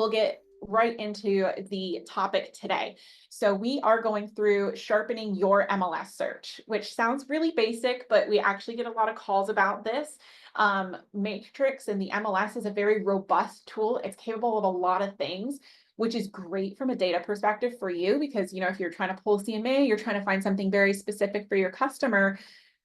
we'll get right into the topic today. So we are going through sharpening your MLS search, which sounds really basic, but we actually get a lot of calls about this. Matrix and the MLS is a very robust tool. It's capable of a lot of things, which is great from a data perspective for you because, if you're trying to pull CMA, you're trying to find something very specific for your customer,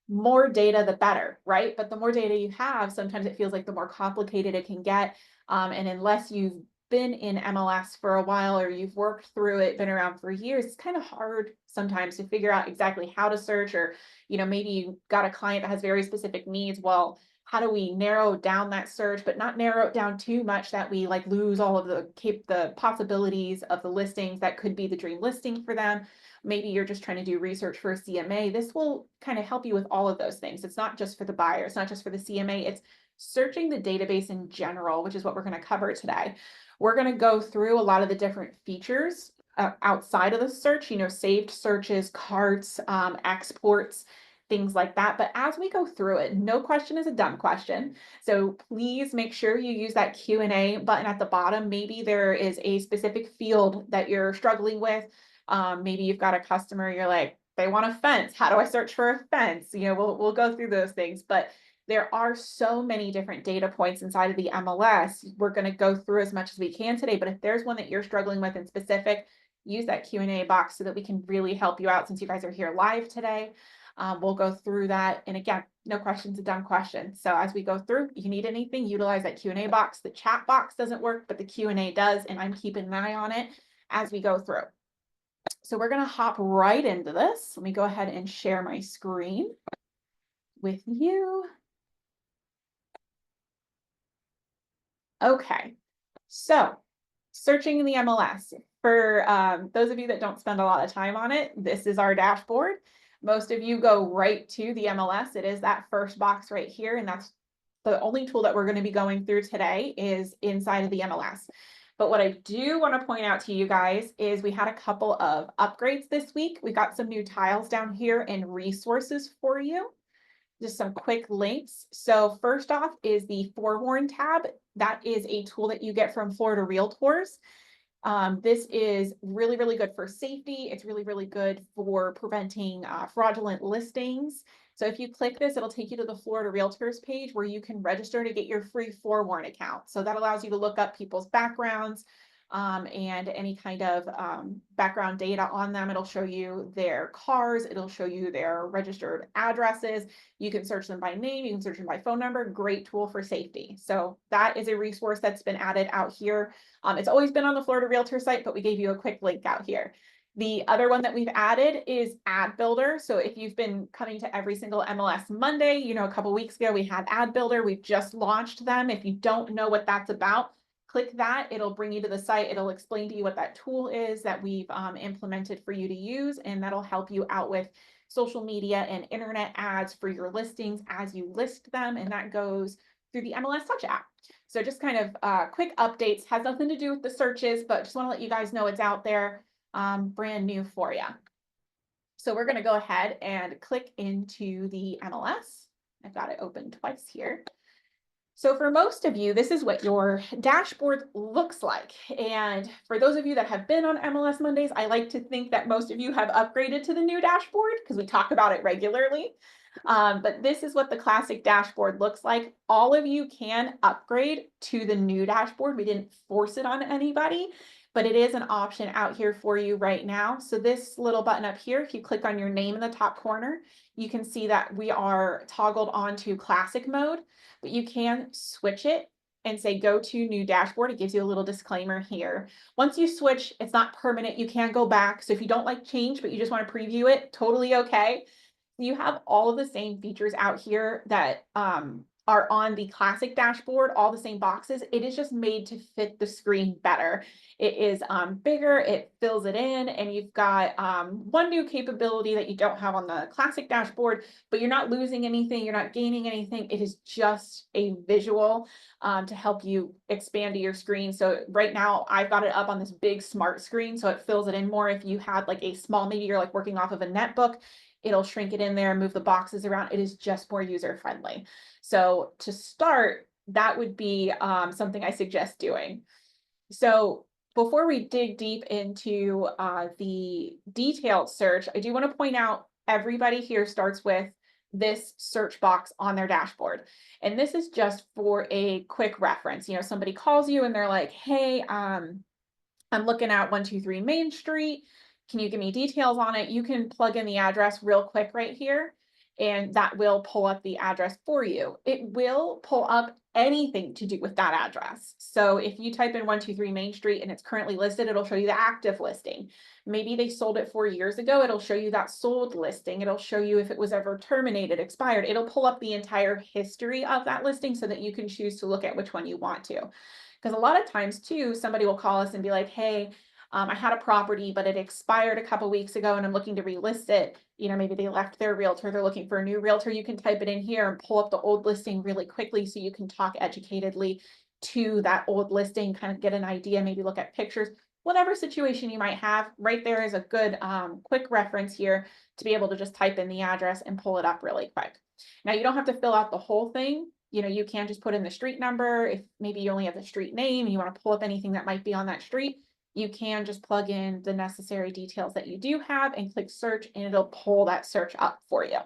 more data, the better, right? But the more data you have, sometimes it feels like the more complicated it can get. And unless you've been in MLS for a while or you've worked through it, been around for years, it's kind of hard sometimes to figure out exactly how to search, or, maybe you got a client that has very specific needs. Well, how do we narrow down that search, but not narrow it down too much that we like lose all of the possibilities of the listings that could be the dream listing for them. Maybe you're just trying to do research for a CMA. This will kind of help you with all of those things. It's not just for the buyer. It's not just for the CMA. It's searching the database in general, which is what we're going to cover today. We're going to go through a lot of the different features outside of the search, saved searches, carts, exports, things like that. But as we go through it, no question is a dumb question. So please make sure you use that Q&A button at the bottom. Maybe there is a specific field that you're struggling with. Maybe you've got a customer, you're like, they want a fence. How do I search for a fence? We'll go through those things, but there are so many different data points inside of the MLS. We're going to go through as much as we can today, but if there's one that you're struggling with in specific, use that Q&A box so that we can really help you out since you guys are here live today. We'll go through that. And again, no question's a dumb question. So as we go through, if you need anything, utilize that Q&A box. The chat box doesn't work, but the Q&A does, and I'm keeping an eye on it as we go through. So we're going to hop right into this. Let me go ahead and share my screen with you. Okay, so searching in the MLS. For those of you that don't spend a lot of time on it, this is our dashboard. Most of you go right to the MLS. It is that first box right here, and that's the only tool that we're going to be going through today is inside of the MLS. But what I do want to point out to you guys is we had a couple of upgrades this week. We got some new tiles down here and resources for you. Just some quick links. So first off is the Forewarn tab. That is a tool that you get from Florida Realtors. This is really, really good for safety. It's really, really good for preventing fraudulent listings. So if you click this, it'll take you to the Florida Realtors page where you can register to get your free Forewarn account. So that allows you to look up people's backgrounds and any kind of background data on them. It'll show you their cars. It'll show you their registered addresses. You can search them by name. You can search them by phone number. Great tool for safety. So that is a resource that's been added out here. It's always been on the Florida Realtor site, but we gave you a quick link out here. The other one that we've added is Ad Builder. So if you've been coming to every single MLS Monday, a couple weeks ago, we had Ad Builder. We've just launched them. If you don't know what that's about, click that. It'll bring you to the site. It'll explain to you what that tool is that we've implemented for you to use, and that'll help you out with social media and internet ads for your listings as you list them, and that goes through the MLS Touch app. So just kind of quick updates, has nothing to do with the searches, but just want to let you guys know it's out there, brand new for you. So we're going to go ahead and click into the MLS. I've got it open twice here. So for most of you, this is what your dashboard looks like. And for those of you that have been on MLS Mondays, I like to think that most of you have upgraded to the new dashboard because we talk about it regularly. But this is what the classic dashboard looks like. All of you can upgrade to the new dashboard. We didn't force it on anybody, but it is an option out here for you right now. So this little button up here, if you click on your name in the top corner, you can see that we are toggled onto classic mode, but you can switch it and say, go to new dashboard. It gives you a little disclaimer here. Once you switch, it's not permanent. You can go back. So if you don't like change, but you just want to preview it, totally okay. You have all of the same features out here that are on the classic dashboard, all the same boxes. It is just made to fit the screen better. It is bigger, it fills it in, and you've got one new capability that you don't have on the classic dashboard, but you're not losing anything, you're not gaining anything. It is just a visual to help you expand to your screen. So right now I've got it up on this big smart screen, so it fills it in more. If you had like a small, maybe you're like working off of a netbook, it'll shrink it in there, move the boxes around. It is just more user friendly. So to start, that would be something I suggest doing. So before we dig deep into the detailed search, I do want to point out everybody here starts with this search box on their dashboard. And this is just for a quick reference. You know, somebody calls you and they're like, hey, I'm looking at 123 Main Street. Can you give me details on it? You can plug in the address real quick right here, and that will pull up the address for you. It will pull up anything to do with that address. So if you type in 123 Main Street and it's currently listed, it'll show you the active listing. Maybe they sold it 4 years ago. It'll show you that sold listing. It'll show you if it was ever terminated, expired. It'll pull up the entire history of that listing so that you can choose to look at which one you want to. Because a lot of times too, somebody will call us and be like, hey, I had a property, but it expired a couple weeks ago and I'm looking to relist it. You know, maybe they left their realtor, they're looking for a new realtor. You can type it in here and pull up the old listing really quickly so you can talk educatedly to that old listing, kind of get an idea, maybe look at pictures, whatever situation you might have. Right there is a good quick reference here to be able to just type in the address and pull it up really quick. Now you don't have to fill out the whole thing. You know, you can just put in the street number. If maybe you only have the street name and you want to pull up anything that might be on that street, you can just plug in the necessary details that you do have and click search and it'll pull that search up for you.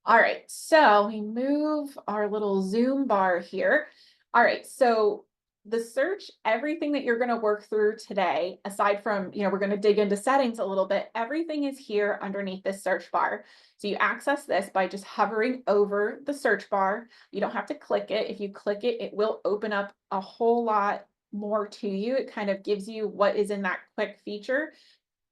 All right, so we move our little zoom bar here. All right, so the search, everything that you're going to work through today, aside from, you know, we're going to dig into settings a little bit, everything is here underneath this search bar. So you access this by just hovering over the search bar. You don't have to click it. If you click it, it will open up a whole lot more to you. It kind of gives you what is in that quick feature,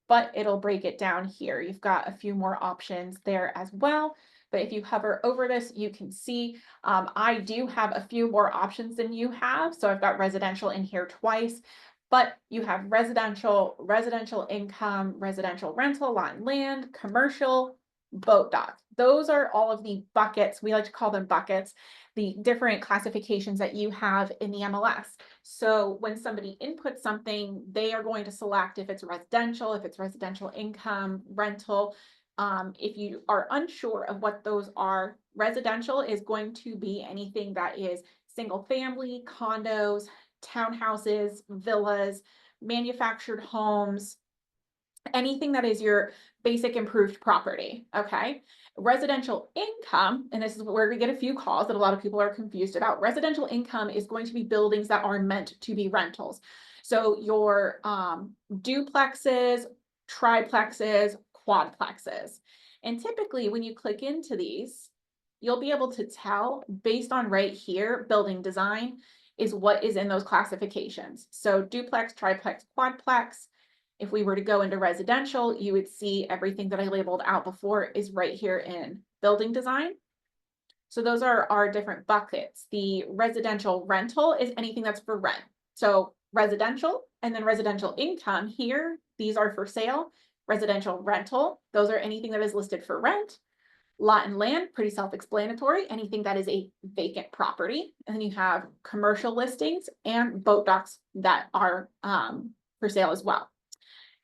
but it'll break it down here. You've got a few more options there as well. But if you hover over this, you can see I do have a few more options than you have. So I've got residential in here twice, but you have residential income, residential rental, lot and land, commercial, boat dock. Those are all of the buckets. We like to call them buckets, the different classifications that you have in the MLS. So when somebody inputs something, they are going to select if it's residential income, rental. If you are unsure of what those are, residential is going to be anything that is single family, condos, townhouses, villas, manufactured homes, anything that is your basic improved property. Okay. Residential income, and this is where we get a few calls that a lot of people are confused about. Residential income is going to be buildings that are meant to be rentals. So your duplexes, triplexes, quadplexes. And typically when you click into these, you'll be able to tell based on right here, building design is what is in those classifications. So duplex, triplex, quadplex. If we were to go into residential, you would see everything that I labeled out before is right here in building design. So those are our different buckets. The residential rental is anything that's for rent. So residential and then residential income here, these are for sale. Residential rental, those are anything that is listed for rent. Lot and land, pretty self-explanatory, anything that is a vacant property. And then you have commercial listings and boat docks that are for sale as well.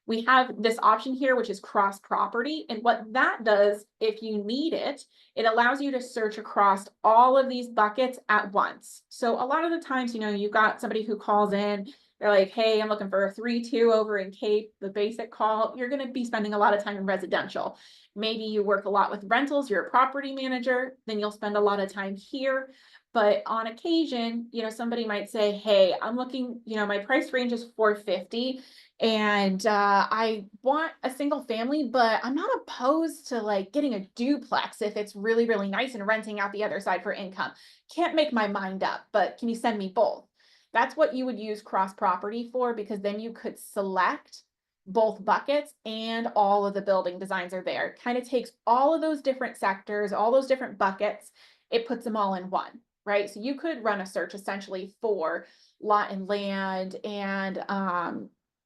We have this option here, which is cross property. And what that does, if you need it, it allows you to search across all of these buckets at once. So a lot of the times, you know, you've got somebody who calls in, they're like, hey, I'm looking for a 3-2 over in Cape, the basic call. You're going to be spending a lot of time in residential. Maybe you work a lot with rentals, you're a property manager, then you'll spend a lot of time here. But on occasion, you know, somebody might say, hey, I'm looking, you know, my price range is $450 and I want a single family, but I'm not opposed to like getting a duplex if it's really, really nice and renting out the other side for income. Can't make my mind up, but can you send me both? That's what you would use cross property for, because then you could select both buckets and all of the building designs are there. It kind of takes all of those different sectors, all those different buckets, it puts them all in one, right? So you could run a search essentially for lot and land and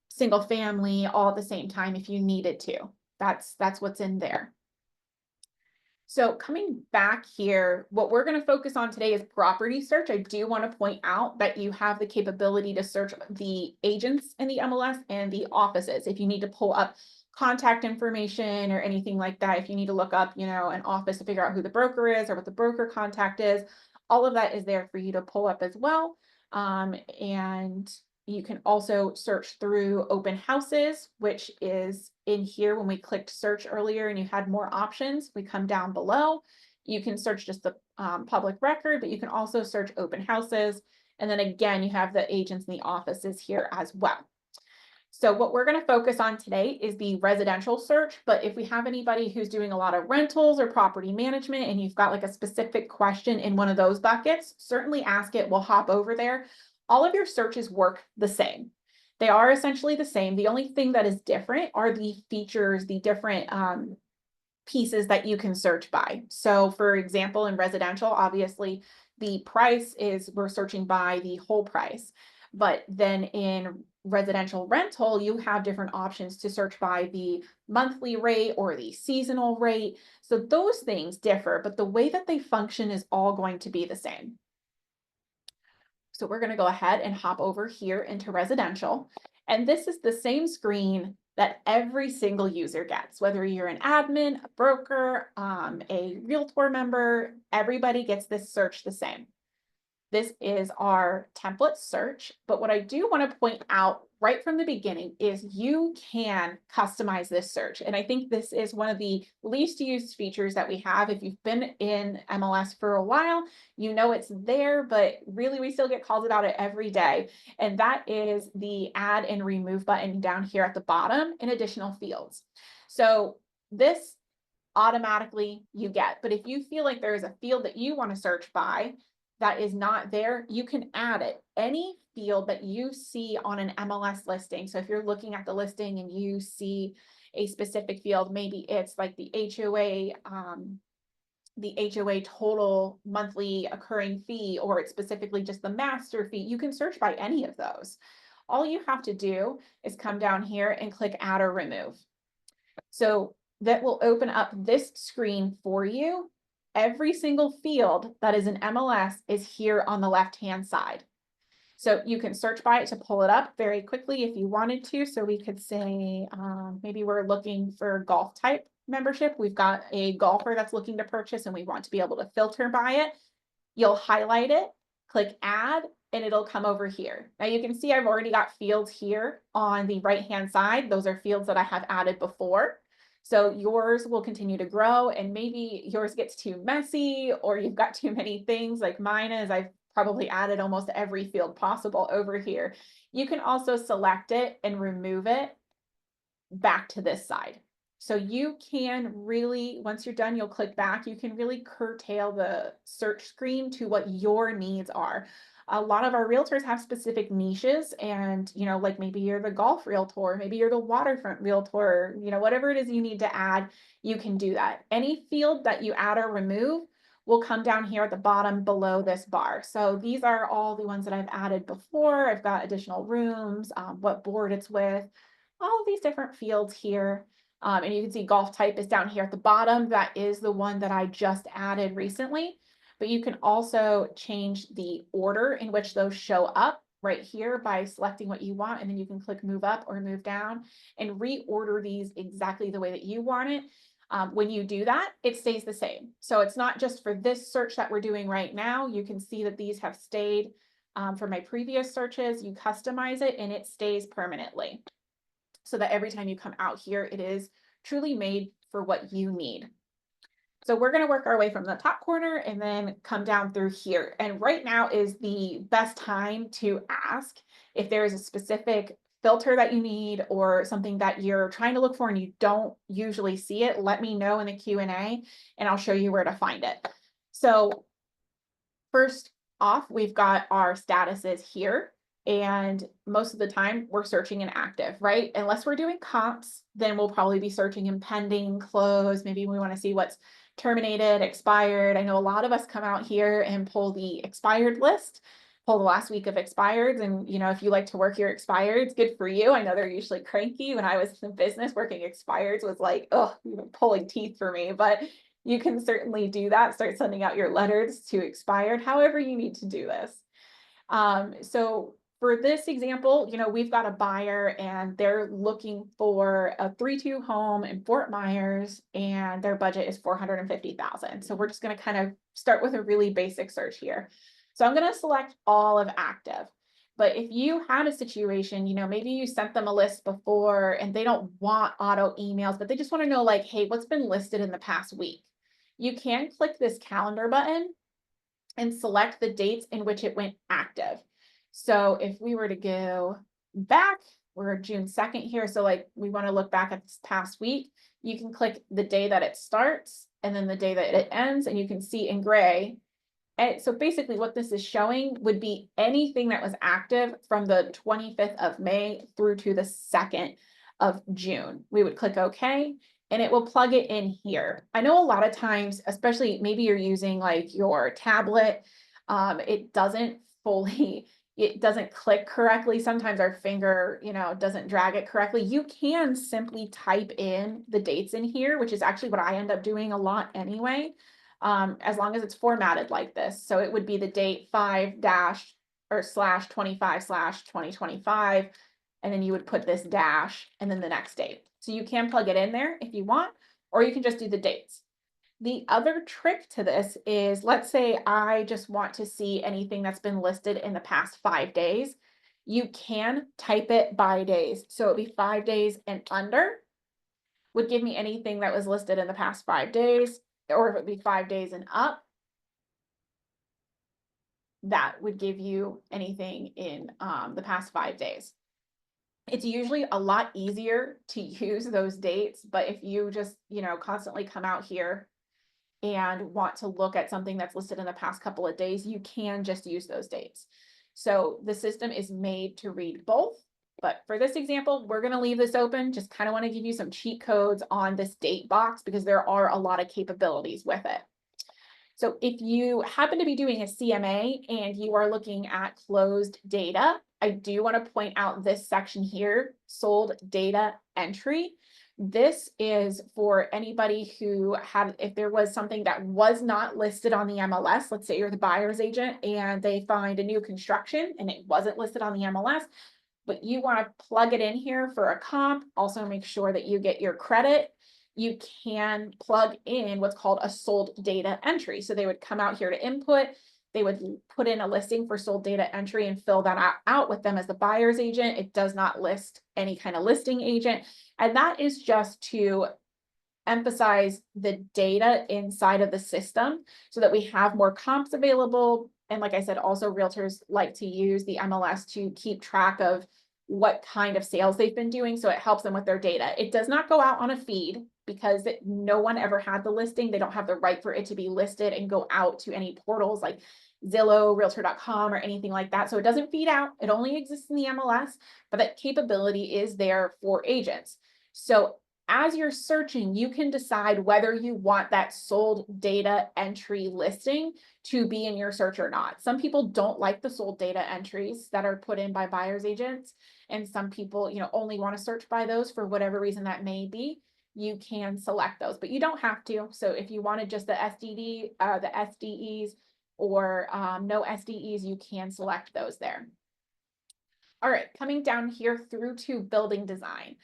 single family all at the same time if you needed to. That's what's in there. So coming back here, what we're going to focus on today is property search. I do want to point out that you have the capability to search the agents in the MLS and the offices. If you need to pull up contact information or anything like that, if you need to look up, you know, an office to figure out who the broker is or what the broker contact is, all of that is there for you to pull up as well. And you can also search through open houses, which is in here when we clicked search earlier and you had more options. We come down below. You can search just the public record, but you can also search open houses. And then again, you have the agents and the offices here as well. So what we're going to focus on today is the residential search, but if we have anybody who's doing a lot of rentals or property management and you've got like a specific question in one of those buckets, certainly ask it. We'll hop over there. All of your searches work the same. They are essentially the same. The only thing that is different are the features, the different pieces that you can search by. So for example, in residential, obviously the price is, we're searching by the whole price. But then in residential rental, you have different options to search by the monthly rate or the seasonal rate. So those things differ, but the way that they function is all going to be the same. So we're going to go ahead and hop over here into residential. And this is the same screen that every single user gets, whether you're an admin, a broker, a realtor member, everybody gets this search the same. This is our template search, but what I do want to point out right from the beginning is you can customize this search. And I think this is one of the least used features that we have. If you've been in MLS for a while, you know it's there, but really we still get called about it every day. And that is the add and remove button down here at the bottom in additional fields. So this automatically you get, but if you feel like there is a field that you want to search by that is not there, you can add it. Any field that you see on an MLS listing. So if you're looking at the listing and you see a specific field, maybe it's like the HOA total monthly occurring fee, or it's specifically just the master fee, you can search by any of those. All you have to do is come down here and click add or remove. So that will open up this screen for you. Every single field that is in MLS is here on the left-hand side. So you can search by it to pull it up very quickly if you wanted to. So we could say, maybe we're looking for golf type membership. We've got a golfer that's looking to purchase and we want to be able to filter by it. You'll highlight it, click add, and it'll come over here. Now you can see I've already got fields here on the right-hand side. Those are fields that I have added before. So yours will continue to grow, and maybe yours gets too messy or you've got too many things like mine is. I've probably added almost every field possible over here. You can also select it and remove it back to this side. So you can really, once you're done, you'll click back. You can really curtail the search screen to what your needs are. A lot of our realtors have specific niches, and, you know, like maybe you're the golf realtor, maybe you're the waterfront realtor, you know, whatever it is you need to add, you can do that. Any field that you add or remove will come down here at the bottom below this bar. So these are all the ones that I've added before. I've got additional rooms, what board it's with, all of these different fields here. And you can see golf type is down here at the bottom. That is the one that I just added recently. But you can also change the order in which those show up right here by selecting what you want. And then you can click move up or move down and reorder these exactly the way that you want it. When you do that, it stays the same. So it's not just for this search that we're doing right now. You can see that these have stayed for my previous searches. You customize it and it stays permanently, so that every time you come out here, it is truly made for what you need. So we're going to work our way from the top corner and then come down through here. And right now is the best time to ask if there is a specific filter that you need or something that you're trying to look for and you don't usually see it. Let me know in the Q&A and I'll show you where to find it. So first off, we've got our statuses here. And most of the time we're searching in active, right? Unless we're doing comps, then we'll probably be searching in pending, closed. Maybe we want to see what's terminated, expired. I know a lot of us come out here and pull the expired list, pull the last week of expireds. And, you know, if you like to work your expireds, good for you. I know they're usually cranky. When I was in business, working expireds was like, oh, pulling teeth for me. But you can certainly do that. Start sending out your letters to expired, however you need to do this. So for this example, you know, we've got a buyer and they're looking for a 3-2 home in Fort Myers and their budget is $450,000. So we're just going to kind of start with a really basic search here. So I'm going to select all of active. But if you had a situation, maybe you sent them a list before and they don't want auto emails, but they just want to know like, hey, what's been listed in the past week? You can click this calendar button and select the dates in which it went active. So if we were to go back, we're June 2nd here. So like we want to look back at this past week, you can click the day that it starts and then the day that it ends, and you can see in gray. And so basically what this is showing would be anything that was active from the 25th of May through to the 2nd of June. We would click OK, and it will plug it in here. I know a lot of times, especially maybe you're using like your tablet, it doesn't click correctly. Sometimes our finger, doesn't drag it correctly. You can simply type in the dates in here, which is actually what I end up doing a lot anyway. As long as it's formatted like this. So it would be the date 5-//25/2025, and then you would put this dash and then the next date. So you can plug it in there if you want, or you can just do the dates. The other trick to this is, let's say I just want to see anything that's been listed in the past 5 days. You can type it by days. So it'd be 5 days and under would give me anything that was listed in the past 5 days. Or if it would be 5 days and up, that would give you anything in the past 5 days. It's usually a lot easier to use those dates, but if you just, constantly come out here and want to look at something that's listed in the past couple of days, you can just use those dates. So the system is made to read both. But for this example, we're going to leave this open. Just kind of want to give you some cheat codes on this date box because there are a lot of capabilities with it. So if you happen to be doing a CMA and you are looking at closed data, I do want to point out this section here, sold data entry. This is for anybody who had, if there was something that was not listed on the MLS, let's say you're the buyer's agent and they find a new construction and it wasn't listed on the MLS, but you want to plug it in here for a comp, also make sure that you get your credit. You can plug in what's called a sold data entry. So they would come out here to input, they would put in a listing for sold data entry and fill that out with them as the buyer's agent. It does not list any kind of listing agent. And that is just to emphasize the data inside of the system so that we have more comps available. And like I said, also realtors like to use the MLS to keep track of what kind of sales they've been doing. So it helps them with their data. It does not go out on a feed because no one ever had the listing. They don't have the right for it to be listed and go out to any portals like Zillow, realtor.com, or anything like that. So it doesn't feed out. It only exists in the MLS, but that capability is there for agents. So as you're searching, you can decide whether you want that sold data entry listing to be in your search or not. Some people don't like the sold data entries that are put in by buyer's agents. And some people, only want to search by those for whatever reason that may be. You can select those, but you don't have to. So if you wanted just the SDEs or no SDEs, you can select those there. All right, coming down here through to building design.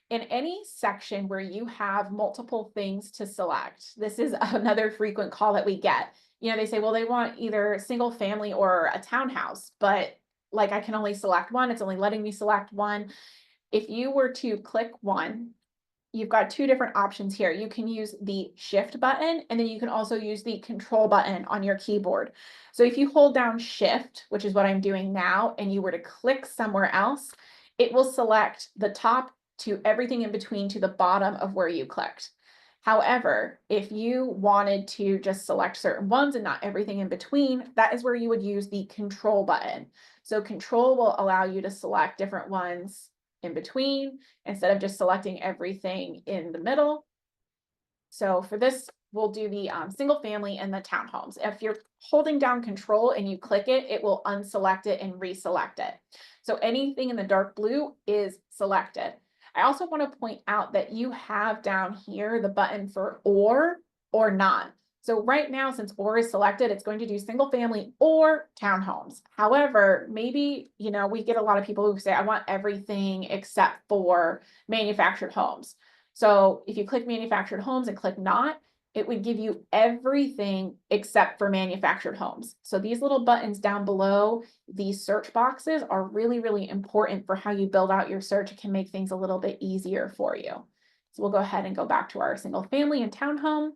In any section where you have multiple things to select, this is another frequent call that we get. They say, well, they want either single family or a townhouse, but like I can only select one. It's only letting me select one. If you were to click one, you've got two different options here. You can use the shift button, and then you can also use the control button on your keyboard. So if you hold down shift, which is what I'm doing now, and you were to click somewhere else, it will select the top to everything in between to the bottom of where you clicked. However, if you wanted to just select certain ones and not everything in between, that is where you would use the control button. So control will allow you to select different ones in between instead of just selecting everything in the middle. So for this, we'll do the single family and the townhomes. If you're holding down control and you click it, it will unselect it and reselect it. So anything in the dark blue is selected. I also want to point out that you have down here the button for or not. So right now, since or is selected, it's going to do single family or townhomes. However, maybe, we get a lot of people who say, I want everything except for manufactured homes. So if you click manufactured homes and click not, it would give you everything except for manufactured homes. So these little buttons down below these search boxes are really, really important for how you build out your search. It can make things a little bit easier for you. So we'll go ahead and go back to our single family and townhome.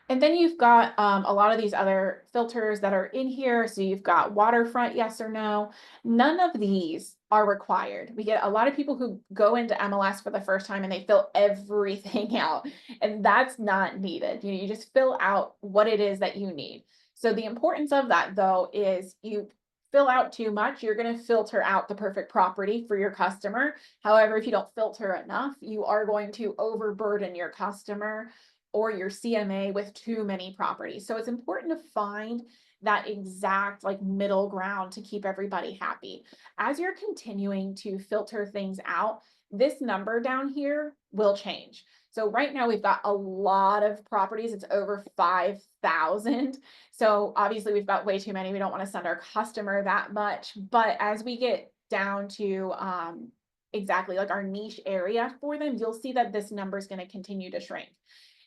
And then you've got a lot of these other filters that are in here. So you've got waterfront, yes or no. None of these are required. We get a lot of people who go into MLS for the first time and they fill everything out, and that's not needed. You just fill out what it is that you need. So the importance of that, though, is you fill out too much, you're going to filter out the perfect property for your customer. However, if you don't filter enough, you are going to overburden your customer or your CMA with too many properties. So it's important to find that exact like middle ground to keep everybody happy. As you're continuing to filter things out, this number down here will change. So right now we've got a lot of properties. It's over 5,000. So obviously we've got way too many. We don't want to send our customer that much. But as we get down to exactly like our niche area for them, you'll see that this number is going to continue to shrink.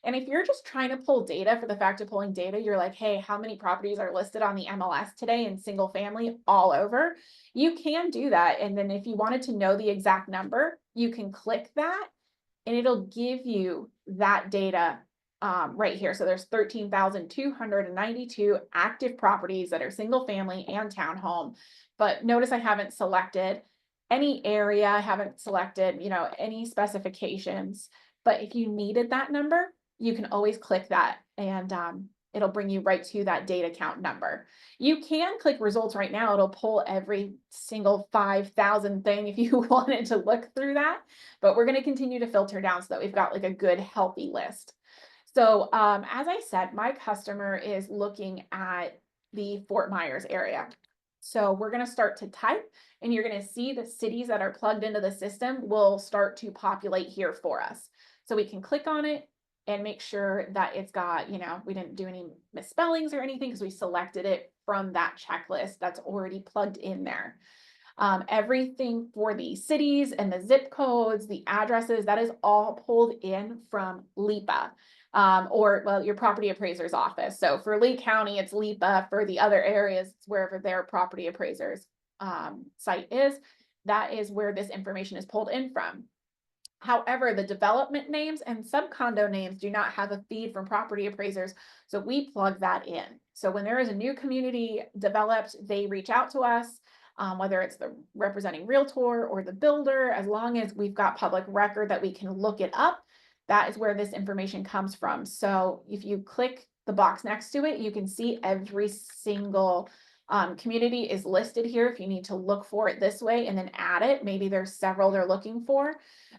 And if you're just trying to pull data for the fact of pulling data, you're like, hey, how many properties are listed on the MLS today in single family all over? You can do that. And then if you wanted to know the exact number, you can click that and it'll give you that data right here. So there's 13,292 active properties that are single family and townhome. But notice I haven't selected any area, I haven't selected, any specifications. But if you needed that number, you can always click that and it'll bring you right to that data count number. You can click results right now. It'll pull every single 5,000 thing if you wanted to look through that, but we're going to continue to filter down so that we've got like a good healthy list. So as I said, my customer is looking at the Fort Myers area. So we're going to start to type and you're going to see the cities that are plugged into the system will start to populate here for us. So we can click on it and make sure that it's got, we didn't do any misspellings or anything because we selected it from that checklist that's already plugged in there. Everything for the cities and the zip codes, the addresses, that is all pulled in from LIPA or your property appraiser's office. So for Lee County, it's LIPA. For the other areas, it's wherever their property appraiser's site is. That is where this information is pulled in from. However, the development names and subcondo names do not have a feed from property appraisers, so we plug that in. So when there is a new community developed, they reach out to us, whether it's the representing realtor or the builder, as long as we've got public record that we can look it up, that is where this information comes from. So if you click the box next to it, you can see every single community is listed here if you need to look for it this way and then add it. Maybe there's several they're looking for,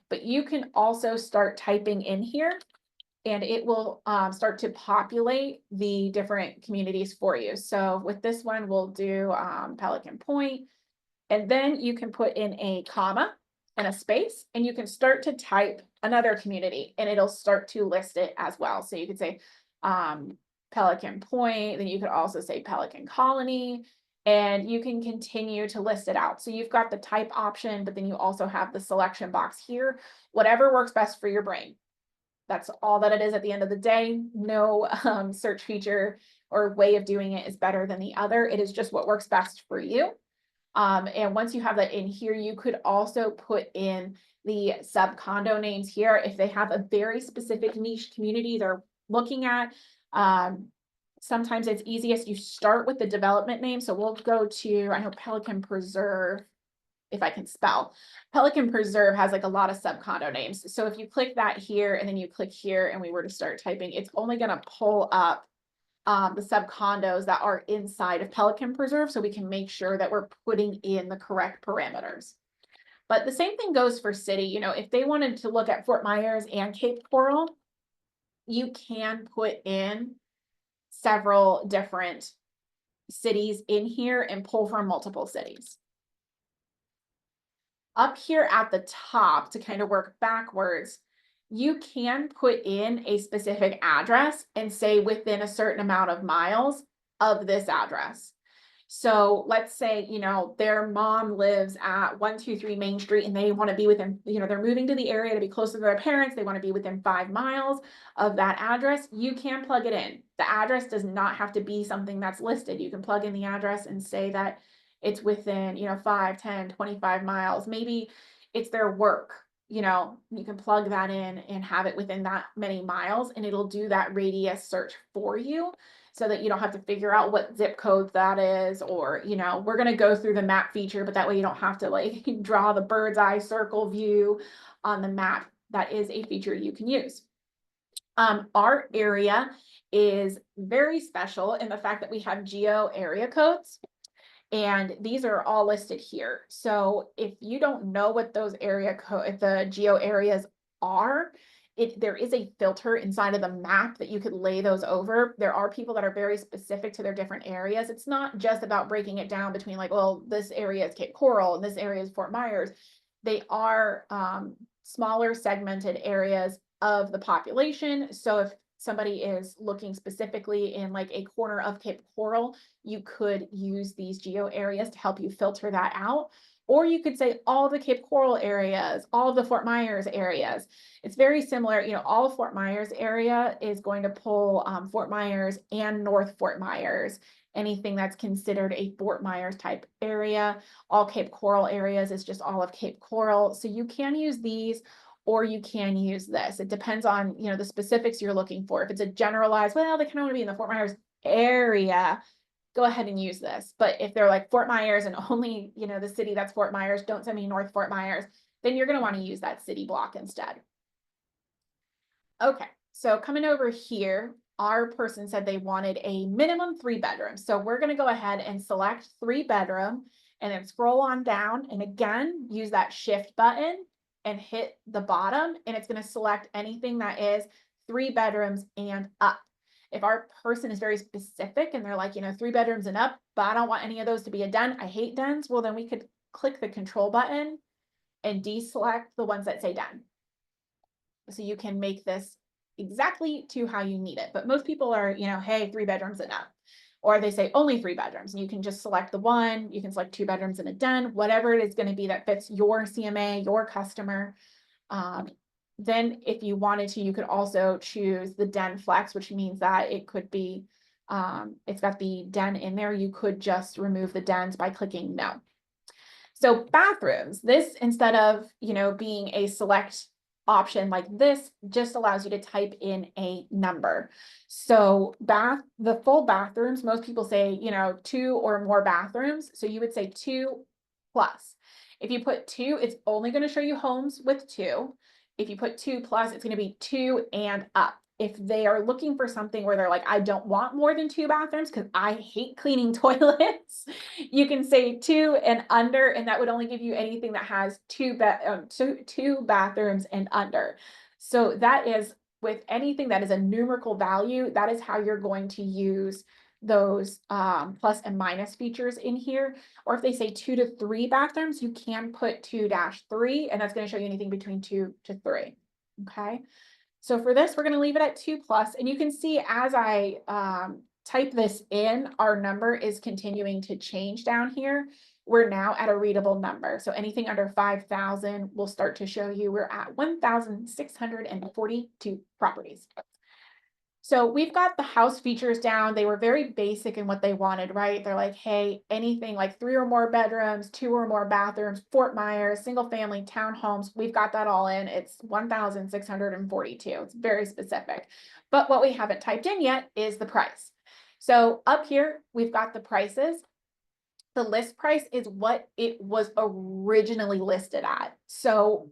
but you can also start typing in here and it will start to populate the different communities for you. So with this one, we'll do Pelican Point, and then you can put in a comma and a space, and you can start to type another community and it'll start to list it as well. So you could say Pelican Point, then you could also say Pelican Colony, and you can continue to list it out. So you've got the type option, but then you also have the selection box here, whatever works best for your brain. That's all that it is at the end of the day. No search feature or way of doing it is better than the other. It is just what works best for you. And once you have that in here, you could also put in the sub-condo names here if they have a very specific niche community they're looking at. Sometimes it's easiest you start with the development name. So we'll go to, I know Pelican Preserve, if I can spell. Pelican Preserve has like a lot of sub-condo names. So if you click that here and then you click here and we were to start typing, it's only going to pull up the sub-condos that are inside of Pelican Preserve, so we can make sure that we're putting in the correct parameters. But the same thing goes for city. If they wanted to look at Fort Myers and Cape Coral, you can put in several different cities in here and pull from multiple cities. Up here at the top, to kind of work backwards, you can put in a specific address and say within a certain amount of miles of this address. So let's say, their mom lives at 123 Main Street and they want to be within, they're moving to the area to be closer to their parents. They want to be within 5 miles of that address. You can plug it in. The address does not have to be something that's listed. You can plug in the address and say that it's within, 5, 10, 25 miles. Maybe it's their work. You can plug that in and have it within that many miles, and it'll do that radius search for you, so that you don't have to figure out what zip code that is, or, we're going to go through the map feature, but that way you don't have to like draw the bird's eye circle view on the map. That is a feature you can use. Our area is very special in the fact that we have geo area codes. And these are all listed here. So if you don't know what those the geo areas are, there is a filter inside of the map that you could lay those over. There are people that are very specific to their different areas. It's not just about breaking it down between like, well, this area is Cape Coral and this area is Fort Myers. They are smaller segmented areas of the population. So if somebody is looking specifically in like a corner of Cape Coral, you could use these geo areas to help you filter that out. Or you could say all the Cape Coral areas, all of the Fort Myers areas. It's very similar. All of Fort Myers area is going to pull Fort Myers and North Fort Myers. Anything that's considered a Fort Myers type area. All Cape Coral areas is just all of Cape Coral. So you can use these, or you can use this. It depends on, the specifics you're looking for. If it's a generalized, well, they can only be in the Fort Myers area, go ahead and use this. But if they're like Fort Myers and only, the city that's Fort Myers, don't send me North Fort Myers, then you're going to want to use that city block instead. Okay, so coming over here, our person said they wanted a minimum 3 bedrooms. So we're going to go ahead and select 3 bedroom and then scroll on down. And again, use that shift button and hit the bottom, and it's going to select anything that is 3 bedrooms and up. If our person is very specific and they're like, 3 bedrooms and up, but I don't want any of those to be a den, I hate dens, well, then we could click the control button and deselect the ones that say den. So you can make this exactly to how you need it. But most people are, hey, 3 bedrooms and up. Or they say only 3 bedrooms, and you can just select the one. You can select 2 bedrooms and a den, whatever it is going to be that fits your CMA, your customer. Then if you wanted to, you could also choose the den flex, which means that it could be, it's got the den in there. You could just remove the dens by clicking no. So bathrooms, this instead of, being a select option like this, just allows you to type in a number. So the full bathrooms, most people say, 2 or more bathrooms. So you would say 2 plus. If you put 2, it's only going to show you homes with 2. If you put 2 plus, it's going to be 2 and up. If they are looking for something where they're like, I don't want more than 2 bathrooms because I hate cleaning toilets, you can say 2 and under, and that would only give you anything that has 2 bathrooms and under. So that is with anything that is a numerical value, that is how you're going to use those plus and minus features in here. Or if they say 2 to 3 bathrooms, you can put 2-3, and that's going to show you anything between 2 to 3. Okay. So for this, we're going to leave it at 2 plus, and you can see as I type this in, our number is continuing to change down here. We're now at a readable number. So anything under 5,000 will start to show you we're at 1,642 properties. So we've got the house features down. They were very basic in what they wanted, right? They're like, hey, anything like 3 or more bedrooms, 2 or more bathrooms, Fort Myers, single family, townhomes. We've got that all in. It's 1,642. It's very specific. But what we haven't typed in yet is the price. So up here, we've got the prices. The list price is what it was originally listed at. So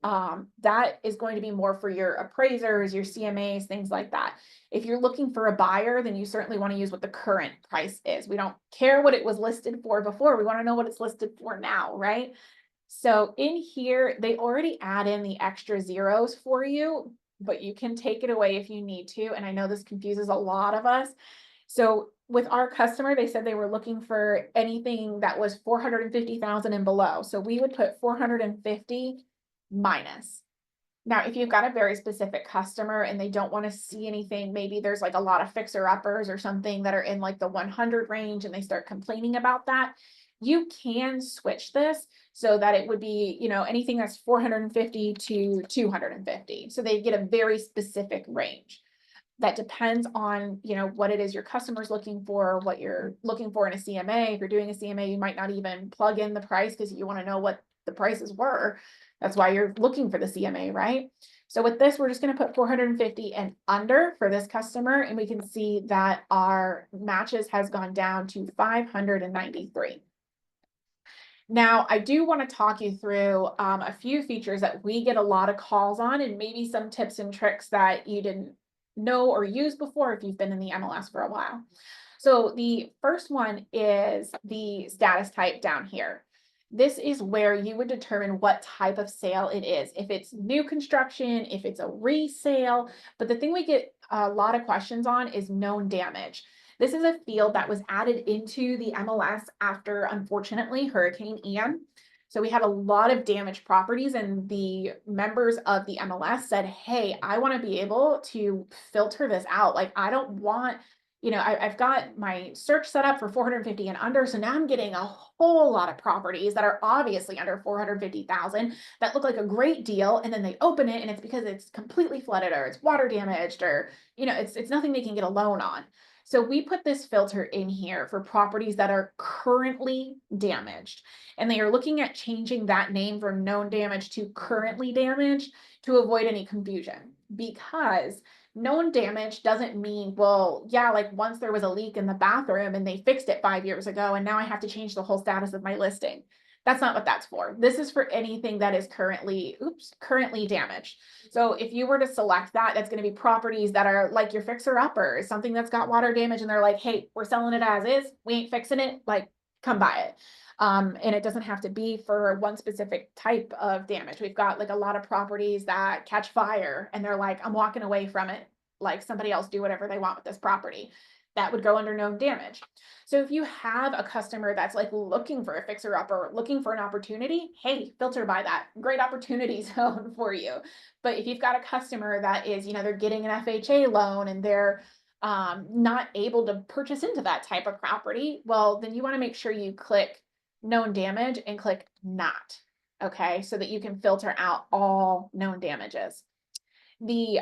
that is going to be more for your appraisers, your CMAs, things like that. If you're looking for a buyer, then you certainly want to use what the current price is. We don't care what it was listed for before. We want to know what it's listed for now, right? So in here, they already add in the extra zeros for you, but you can take it away if you need to. And I know this confuses a lot of us. So with our customer, they said they were looking for anything that was 450,000 and below. So we would put 450 minus. Now, if you've got a very specific customer and they don't want to see anything, maybe there's like a lot of fixer uppers or something that are in like the 100 range and they start complaining about that, you can switch this so that it would be, anything that's 450 to 250. So they get a very specific range. That depends on, what it is your customer's looking for, what you're looking for in a CMA. If you're doing a CMA, you might not even plug in the price because you want to know what the prices were. That's why you're looking for the CMA, right? So with this, we're just going to put 450 and under for this customer, and we can see that our matches has gone down to 593. Now, I do want to talk you through a few features that we get a lot of calls on, and maybe some tips and tricks that you didn't know or use before if you've been in the MLS for a while. So the first one is the status type down here. This is where you would determine what type of sale it is. If it's new construction, if it's a resale, but the thing we get a lot of questions on is known damage. This is a field that was added into the MLS after, unfortunately, Hurricane Ian. So we had a lot of damaged properties, and the members of the MLS said, hey, I want to be able to filter this out. Like, I don't want, I've got my search set up for 450 and under. So now I'm getting a whole lot of properties that are obviously under 450,000 that look like a great deal. And then they open it and it's because it's completely flooded or it's water damaged or, it's nothing they can get a loan on. So we put this filter in here for properties that are currently damaged, and they are looking at changing that name from known damage to currently damaged to avoid any confusion, because known damage doesn't mean, well, yeah, like once there was a leak in the bathroom and they fixed it 5 years ago and now I have to change the whole status of my listing. That's not what that's for. This is for anything that is currently damaged. So if you were to select that, that's going to be properties that are like your fixer uppers, something that's got water damage and they're like, hey, we're selling it as is. We ain't fixing it. Like, come buy it. And it doesn't have to be for one specific type of damage. We've got like a lot of properties that catch fire and they're like, I'm walking away from it. Like, somebody else do whatever they want with this property. That would go under known damage. So if you have a customer that's like looking for a fixer upper, looking for an opportunity, hey, filter by that. Great opportunity zone for you. But if you've got a customer that is, they're getting an FHA loan and they're not able to purchase into that type of property, well, then you want to make sure you click known damage and click not. Okay, so that you can filter out all known damages. The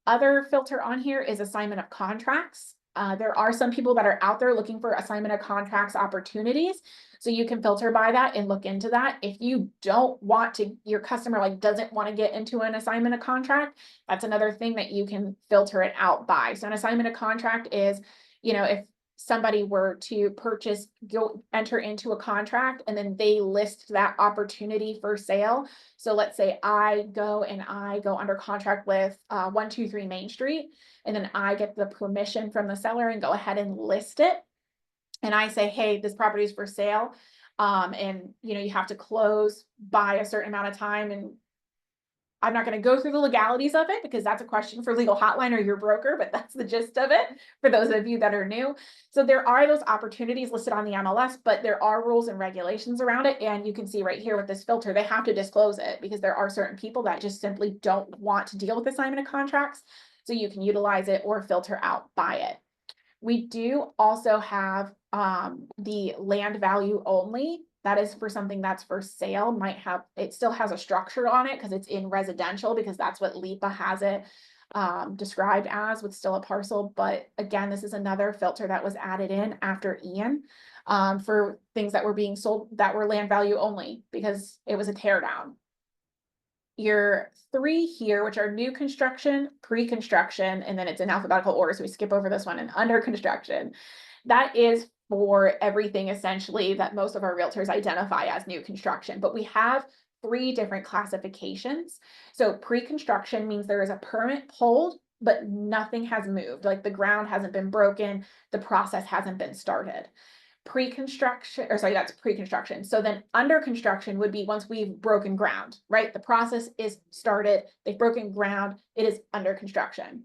other filter on here is assignment of contracts. There are some people that are out there looking for assignment of contracts opportunities. So you can filter by that and look into that. If you don't want to, your customer doesn't want to get into an assignment of contract, that's another thing that you can filter it out by. So an assignment of contract is, if somebody were to enter into a contract and then they list that opportunity for sale. So let's say I go under contract with 123 Main Street, and then I get the permission from the seller and go ahead and list it. And I say, hey, this property is for sale. And you have to close by a certain amount of time, and I'm not going to go through the legalities of it because that's a question for legal hotline or your broker, but that's the gist of it for those of you that are new. So there are those opportunities listed on the MLS, but there are rules and regulations around it. And you can see right here with this filter, they have to disclose it because there are certain people that just simply don't want to deal with assignment of contracts. So you can utilize it or filter out by it. We do also have the land value only. That is for something that's for sale, it still has a structure on it because it's in residential, because that's what LIPA has it described as, with still a parcel. But again, this is another filter that was added in after Ian for things that were being sold that were land value only because it was a tear down. Your 3 here, which are new construction, pre-construction, and then it's in alphabetical order, so we skip over this one, and under construction. That is for everything essentially that most of our realtors identify as new construction, but we have 3 different classifications. So pre-construction means there is a permit pulled, but nothing has moved, like the ground hasn't been broken, the process hasn't been started. That's pre-construction. So then under construction would be once we've broken ground, right? The process is started, they've broken ground, it is under construction.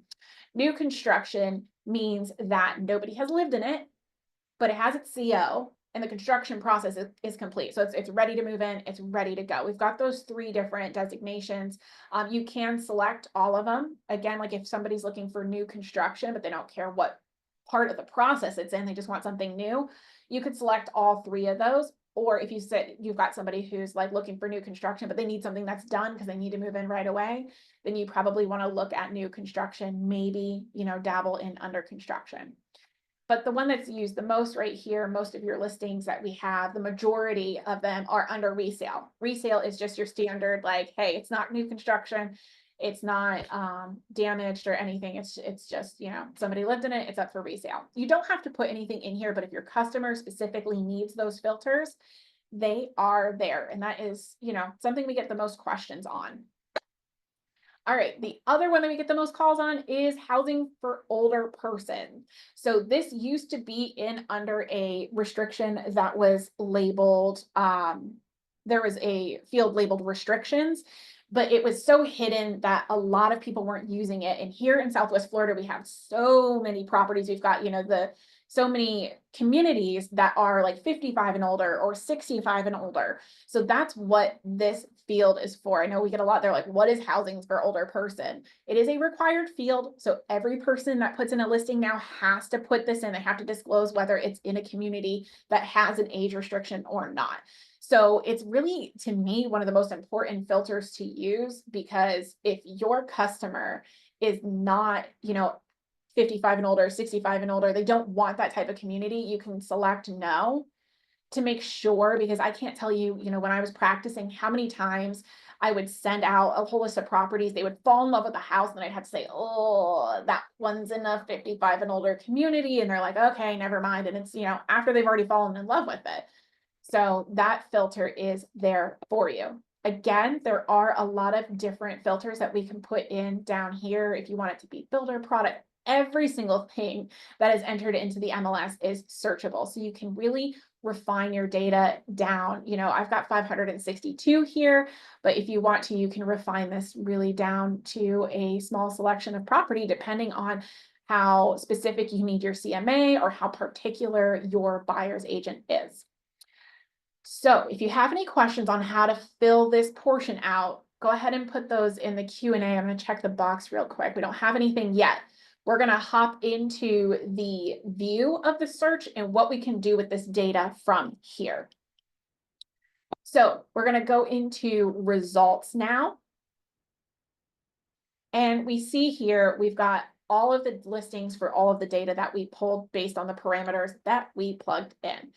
New construction means that nobody has lived in it, but it has its CO and the construction process is complete. So it's ready to move in, it's ready to go. We've got those 3 different designations. You can select all of them. Again, like if somebody's looking for new construction, but they don't care what part of the process it's in, they just want something new, you could select all 3 of those. Or if you said you've got somebody who's like looking for new construction, but they need something that's done because they need to move in right away, then you probably want to look at new construction, maybe, dabble in under construction. But the one that's used the most right here, most of your listings that we have, the majority of them are under resale. Resale is just your standard, like, hey, it's not new construction, it's not damaged or anything. It's just, somebody lived in it, it's up for resale. You don't have to put anything in here, but if your customer specifically needs those filters, they are there. And that is, something we get the most questions on. All right, the other one that we get the most calls on is housing for older person. So this used to be in under a restriction that was labeled, there was a field labeled restrictions, but it was so hidden that a lot of people weren't using it. And here in Southwest Florida, we have so many properties. We've got, so many communities that are like 55 and older or 65 and older. So that's what this field is for. I know we get a lot. They're like, what is housing for older person? It is a required field. So every person that puts in a listing now has to put this in. They have to disclose whether it's in a community that has an age restriction or not. So it's really, to me, one of the most important filters to use, because if your customer is not, 55 and older, 65 and older, they don't want that type of community, you can select no to make sure, because I can't tell you, when I was practicing, how many times I would send out a whole list of properties, they would fall in love with the house, and I'd have to say, oh, that one's in a 55 and older community. And they're like, okay, never mind. And it's, after they've already fallen in love with it. So that filter is there for you. Again, there are a lot of different filters that we can put in down here. If you want it to be builder, product, every single thing that is entered into the MLS is searchable. So you can really refine your data down. I've got 562 here, but if you want to, you can refine this really down to a small selection of property, depending on how specific you need your CMA or how particular your buyer's agent is. So if you have any questions on how to fill this portion out, go ahead and put those in the Q&A. I'm going to check the box real quick. We don't have anything yet. We're going to hop into the view of the search and what we can do with this data from here. So we're going to go into results now. And we see here, we've got all of the listings for all of the data that we pulled based on the parameters that we plugged in.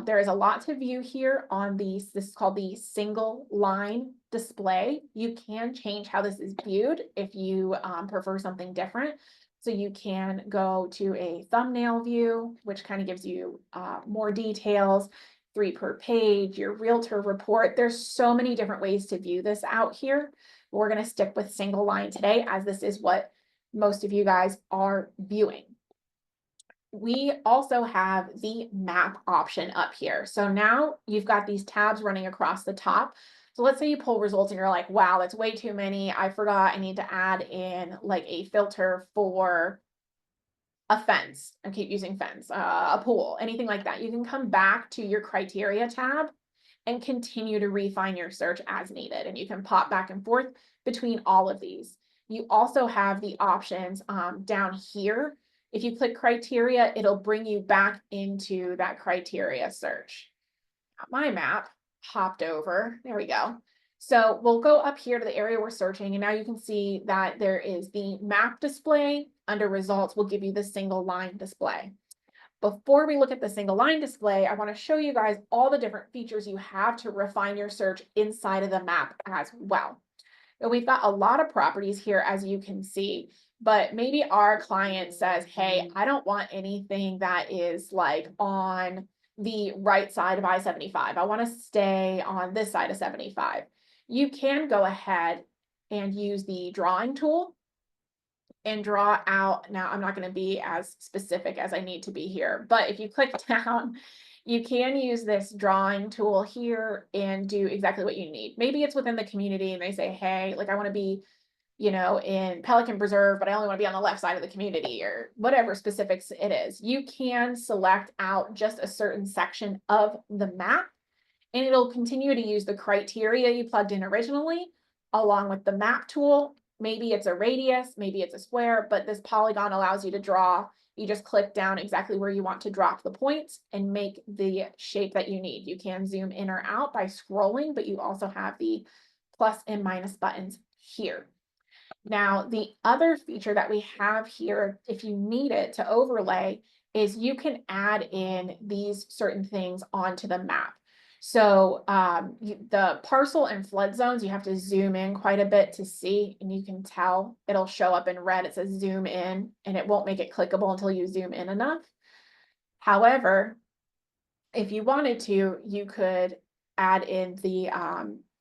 There is a lot to view here on these. This is called the single line display. You can change how this is viewed if you prefer something different. So you can go to a thumbnail view, which kind of gives you more details, 3 per page, your realtor report. There's so many different ways to view this out here. We're going to stick with single line today, as this is what most of you guys are viewing. We also have the map option up here. So now you've got these tabs running across the top. So let's say you pull results and you're like, wow, that's way too many. I forgot I need to add in like a filter for a fence. I keep using fence, a pool, anything like that. You can come back to your criteria tab and continue to refine your search as needed. And you can pop back and forth between all of these. You also have the options down here. If you click criteria, it'll bring you back into that criteria search. My map hopped over. There we go. So we'll go up here to the area we're searching, and now you can see that there is the map display. Under results, will give you the single line display. Before we look at the single line display, I want to show you guys all the different features you have to refine your search inside of the map as well. And we've got a lot of properties here, as you can see, but maybe our client says, hey, I don't want anything that is like on the right side of I-75. I want to stay on this side of 75. You can go ahead and use the drawing tool and draw out. Now, I'm not going to be as specific as I need to be here, but if you click down, you can use this drawing tool here and do exactly what you need. Maybe it's within the community and they say, hey, like I want to be you know, in Pelican Preserve, but I only want to be on the left side of the community or whatever specifics it is. You can select out just a certain section of the map and it'll continue to use the criteria you plugged in originally along with the map tool. Maybe it's a radius, maybe it's a square, but this polygon allows you to draw. You just click down exactly where you want to drop the points and make the shape that you need. You can zoom in or out by scrolling, but you also have the plus and minus buttons here. Now, the other feature that we have here, if you need it to overlay, is you can add in these certain things onto the map. So the parcel and flood zones, you have to zoom in quite a bit to see, and you can tell it'll show up in red. It says zoom in, and it won't make it clickable until you zoom in enough. However, if you wanted to, you could add in the